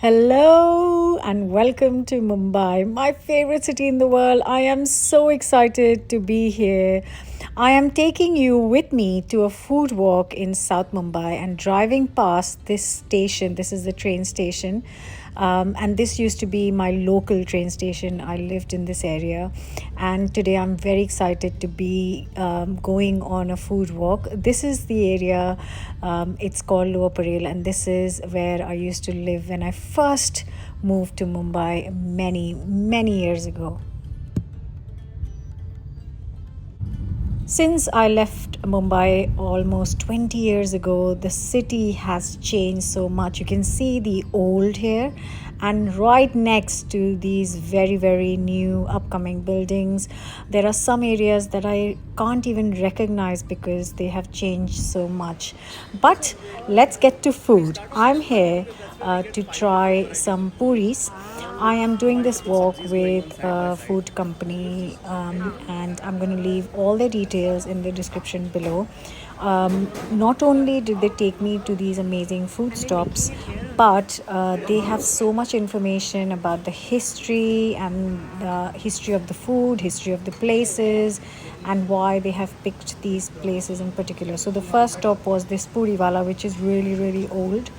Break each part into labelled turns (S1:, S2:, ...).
S1: Hello and welcome to Mumbai, my favorite city in the world. I am so excited to be here. I am taking you with me to a food walk in South Mumbai and driving past this station. This is the train station. And this used to be my local train station. I lived in this area, and today I'm very excited to be going on a food walk. This is the area, it's called Lower Parel, and this is where I used to live when I first moved to Mumbai many years ago. Since I left Mumbai almost 20 years ago, the city has changed so much. You can see the old here, and right next to these very new upcoming buildings, there are some areas that I can't even recognize because they have changed so much. But let's get to food. I'm here to try some puris. I am doing this walk with a food company, and I'm going to leave all the details in the description below. Not only did they take me to these amazing food stops, but they have so much information about the history and the history of the food, history of the places, and why they have picked these places in particular. So the first stop was this Puri Wala, which is really old.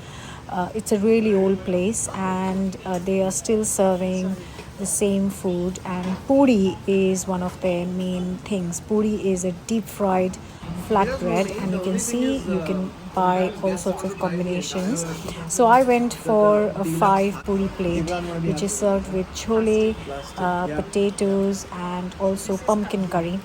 S1: It's a really old place, and they are still serving the same food. And puri is one of their main things. Puri is a deep fried flatbread, and you can see you can buy all sorts of combinations. So I went for a 5 puri plate, which is served with chole, potatoes, and also pumpkin curry.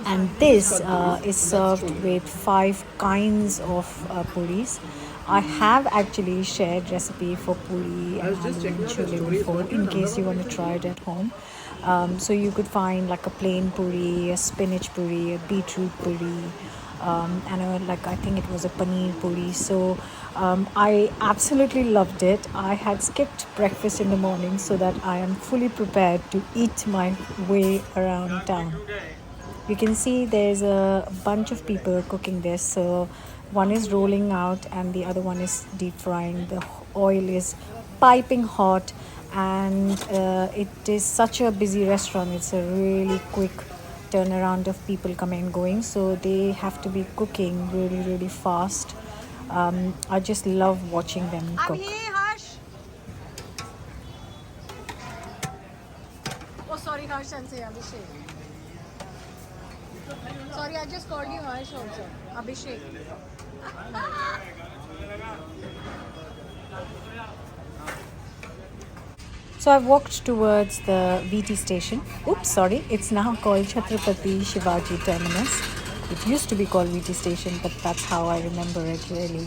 S1: And this is served with 5 kinds of puris. I have actually shared recipe for puri and aloo and chole before, in case you want to try it at home. So you could find like a plain puri, a spinach puri, a beetroot puri, and I think it was a paneer puri. So I absolutely loved it. I had skipped breakfast in the morning so that I am fully prepared to eat my way around town. You can see there's a bunch of people cooking this. So one is rolling out and the other one is deep frying. The oil is piping hot, and it is such a busy restaurant. It's a really quick turnaround of people coming and going, so they have to be cooking really fast. I just love watching them cook. Oh, sorry, Harsh and say Abhishek. Sorry, I just called you Harsh also. Abhishek. So I've walked towards the VT station. Oops, sorry. It's now called Chhatrapati Shivaji Terminus. It used to be called VT station, but that's how I remember it really.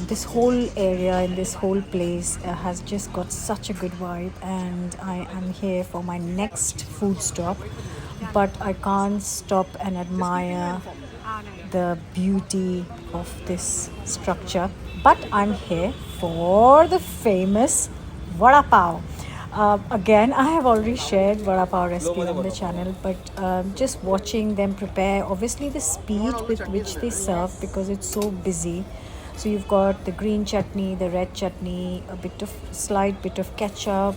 S1: This whole area and this whole place has just got such a good vibe, and I am here for my next food stop. But I can't stop and admire the beauty of this structure. But I'm here for the famous vada pav. Again, I have already shared vada pav recipe on the channel, but just watching them prepare, obviously the speed with which they serve, because it's so busy. So you've got the green chutney, the red chutney, slight bit of ketchup,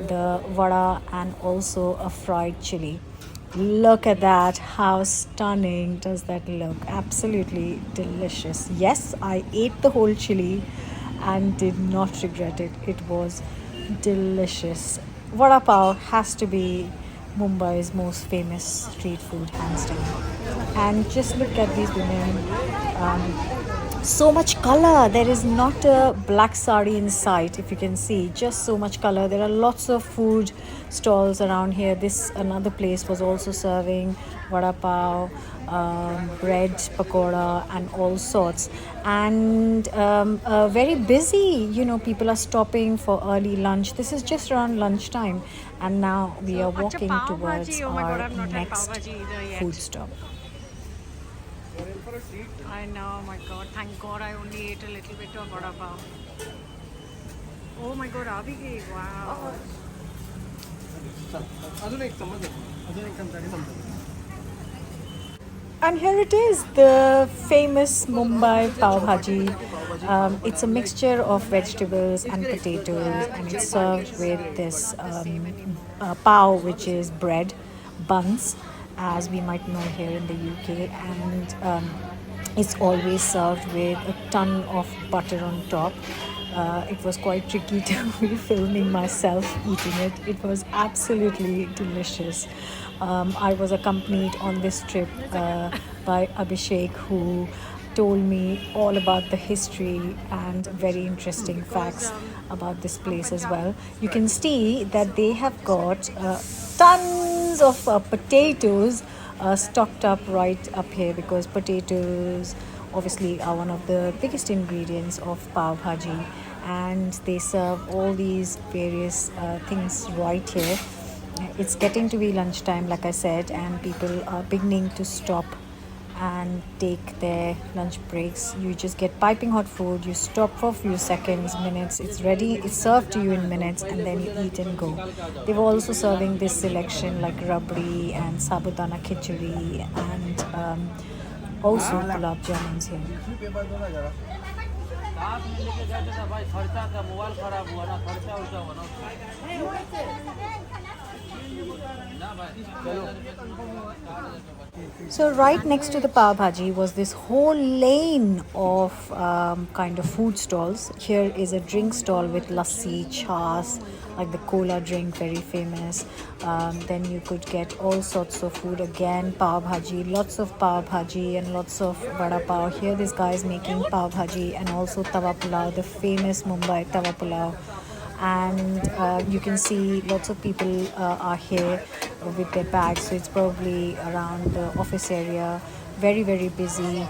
S1: the vada, and also a fried chili. Look at that. How stunning does that look? Absolutely delicious. Yes, I ate the whole chili and did not regret it. It was delicious. Vada pav has to be Mumbai's most famous street food, hands down. And just look at these women. So much color. There is not a black sari in sight, if you can see. Just so much color. There are lots of food stalls around here. This another place was also serving vada pav, bread pakoda, and all sorts. And very busy. People are stopping for early lunch. This is just around lunchtime, and now we are walking towards our next food stop. I know, my God. Thank God I only ate a little bit of vada pav. Oh my God, Abhi, wow. And here it is, the famous Mumbai pav bhaji. It's a mixture of vegetables and potatoes, and it's served with this pav, which is bread, buns, as we might know here in the UK, and it's always served with a ton of butter on top. It was quite tricky to be filming myself eating it. It was absolutely delicious. I was accompanied on this trip by Abhishek, who told me all about the history and very interesting facts about this place as well. You can see that they have got tons of potatoes stocked up right up here, because potatoes obviously are one of the biggest ingredients of pav bhaji, and they serve all these various things right here. It's getting to be lunchtime, like I said, and people are beginning to stop and take their lunch breaks. You just get piping hot food, you stop for a few seconds, minutes, it's ready, it's served to you in minutes, and then you eat and go. They were also serving this selection like rabri and sabudana khichdi, and also gulab jamuns here. So right next to the pav bhaji was this whole lane of kind of food stalls. Here is a drink stall with lassi, chas, like the cola drink, very famous. Then you could get all sorts of food again, pav bhaji, lots of pav bhaji and lots of vada pav. Here this guy is making pav bhaji and also tawa pulao, the famous Mumbai tawa pulao. And you can see lots of people are here with their bags, so it's probably around the office area, very very busy.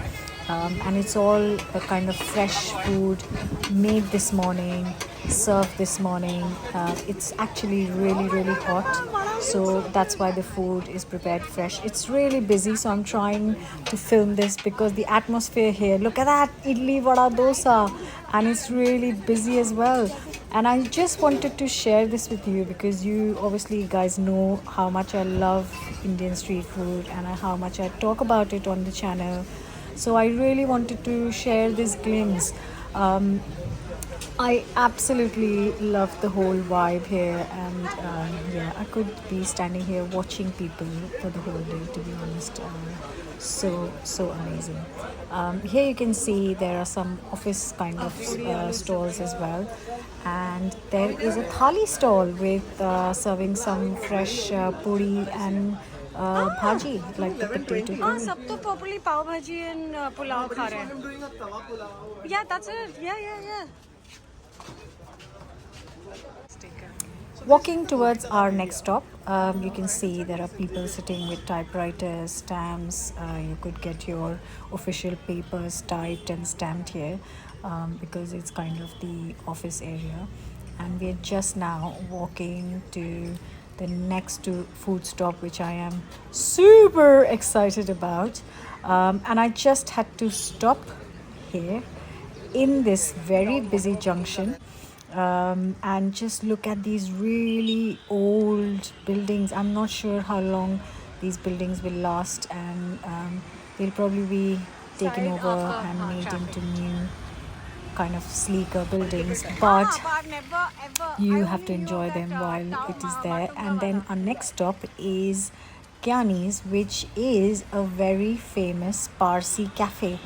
S1: And it's all a kind of fresh food made this morning, served this morning. It's actually really really hot, so that's why the food is prepared fresh. It's really busy, so I'm trying to film this because the atmosphere here, look at that, idli vada dosa, and it's really busy as well. And I just wanted to share this with you because you obviously guys know how much I love Indian street food and how much I talk about it on the channel. So I really wanted to share this glimpse. I absolutely love the whole vibe here, and yeah, I could be standing here watching people for the whole day, to be honest. So amazing. Here you can see there are some office kind of stalls as well, and there is a thali stall with serving some fresh puri and bhaji, like the potato curry.
S2: सब तो properly pav bhaji and pulao खा रहे हैं. Yeah, that's it. Yeah.
S1: Walking towards our next stop, you can see there are people sitting with typewriters, stamps. You could get your official papers typed and stamped here, because it's kind of the office area. And we're just now walking to the next to food stop, which I am super excited about. And I just had to stop here in this very busy junction, and just look at these really old buildings. I'm not sure how long these buildings will last, and they'll probably be taken over and made into new kind of sleeker buildings, but you have to enjoy them while it is there. And then our next stop is Gyani's, which is a very famous Parsi cafe.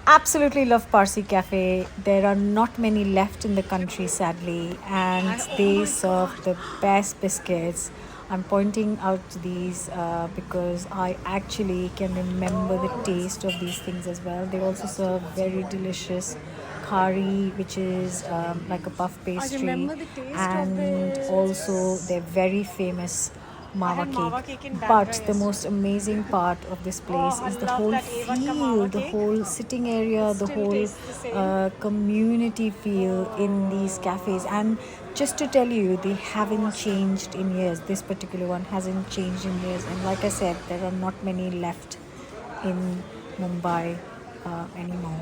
S1: Absolutely love Parsi cafe. There are not many left in the country, sadly, and they serve the best biscuits. I'm pointing out these because I actually can remember the taste of these things as well. They also serve very delicious khari, which is like a puff pastry, and also they're very famous mawa cake. But the most amazing part of this place is the whole feel, the whole sitting area, the whole community feel in these cafes. And just to tell you, they haven't changed in years. This particular one hasn't changed in years, and like I said, there are not many left in Mumbai anymore.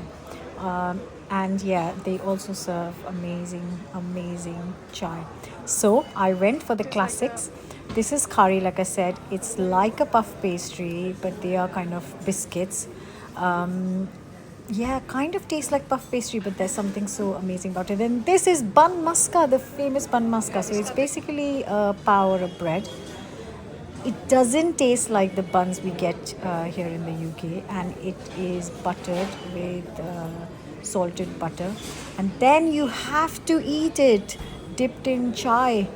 S1: And yeah, they also serve amazing chai. So I went for the classics, This is curry, like I said. It's like a puff pastry, but they are kind of biscuits. Um, yeah, kind of tastes like puff pastry, but there's something so amazing about it. And this is bun maska, the famous bun maska. So it's basically a pav or a bread. It doesn't taste like the buns we get here in the UK, and it is buttered with salted butter. And then you have to eat it dipped in chai.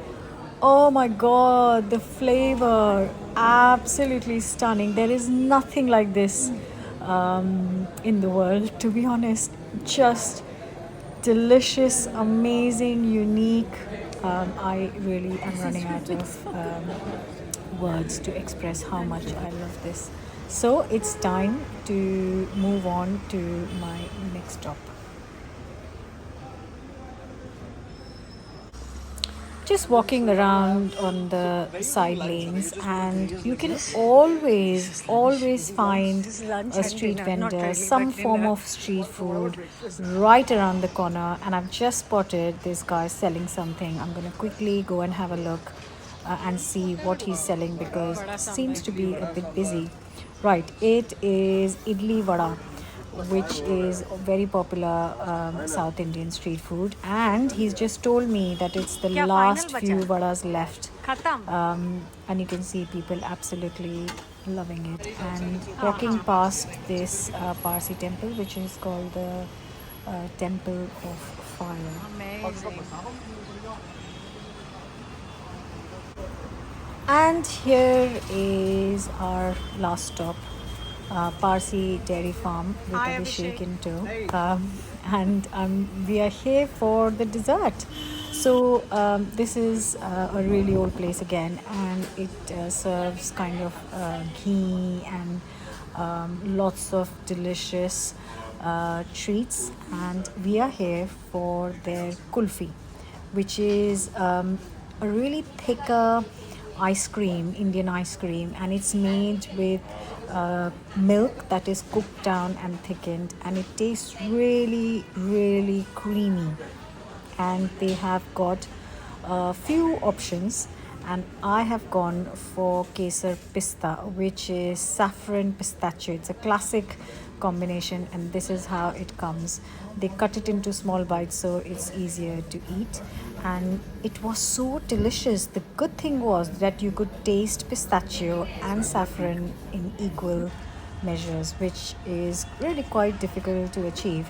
S1: Oh my god, the flavor! Absolutely stunning. There is nothing like this in the world, to be honest. Just delicious, amazing, unique. I really am running out of words to express how much I love this. So it's time to move on to my next stop. Just walking around on the side lanes, and you can always find a street vendor, some form of street food right around the corner. And I've just spotted this guy selling something. I'm going to quickly go and have a look and see what he's selling, because it seems to be a bit busy. Right, it is idli vada, which is very popular South Indian street food, and he's just told me that it's the last few vadas left. And you can see people absolutely loving it. And walking past this Parsi temple, which is called the Temple of Fire.
S2: Amazing.
S1: And here is our last stop, Parsi Dairy Farm with
S2: Hi,
S1: Abhishek
S2: Abhishek.
S1: in tow. And we are here for the dessert. So this is a really old place again, and it serves kind of ghee and lots of delicious treats. And we are here for their kulfi, which is a really thicker ice cream, Indian ice cream, and it's made with milk that is cooked down and thickened, and it tastes really creamy. And they have got a few options, and I have gone for Kesar Pista, which is saffron pistachio. It's a classic combination, and this is how it comes. They cut it into small bites so it's easier to eat, and it was so delicious. The good thing was that you could taste pistachio and saffron in equal measures, which is really quite difficult to achieve.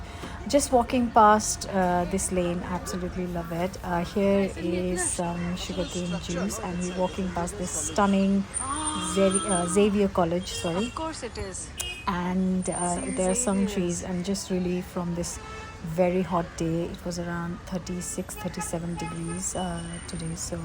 S1: Just walking past this lane, absolutely love it. Here is some sugarcane juice, and we're walking past this stunning Xavier College, sorry.
S2: Of course it is.
S1: And there are some trees, and just really from this very hot day, it was around 36-37 degrees today. So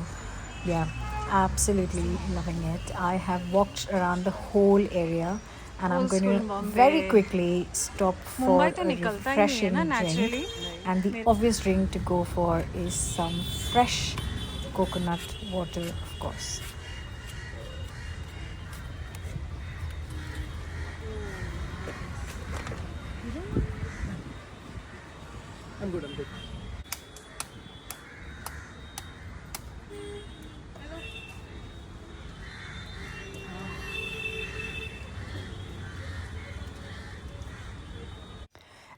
S1: yeah, absolutely loving it. I have walked around the whole area, and I'm going to very quickly stop for a refreshing drink. And the obvious drink to go for is some fresh coconut water, of course.
S3: I'm good.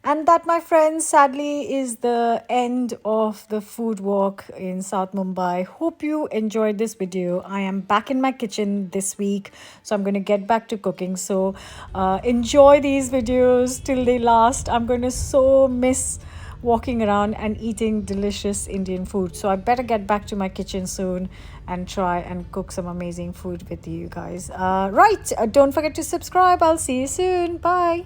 S1: And that, my friends, sadly is the end of the food walk in South Mumbai. Hope you enjoyed this video. I am back in my kitchen this week, so I'm going to get back to cooking. So enjoy these videos till they last. I'm going to so miss walking around and eating delicious Indian food. So I better get back to my kitchen soon and try and cook some amazing food with you guys. Right, don't forget to subscribe. I'll see you soon. Bye.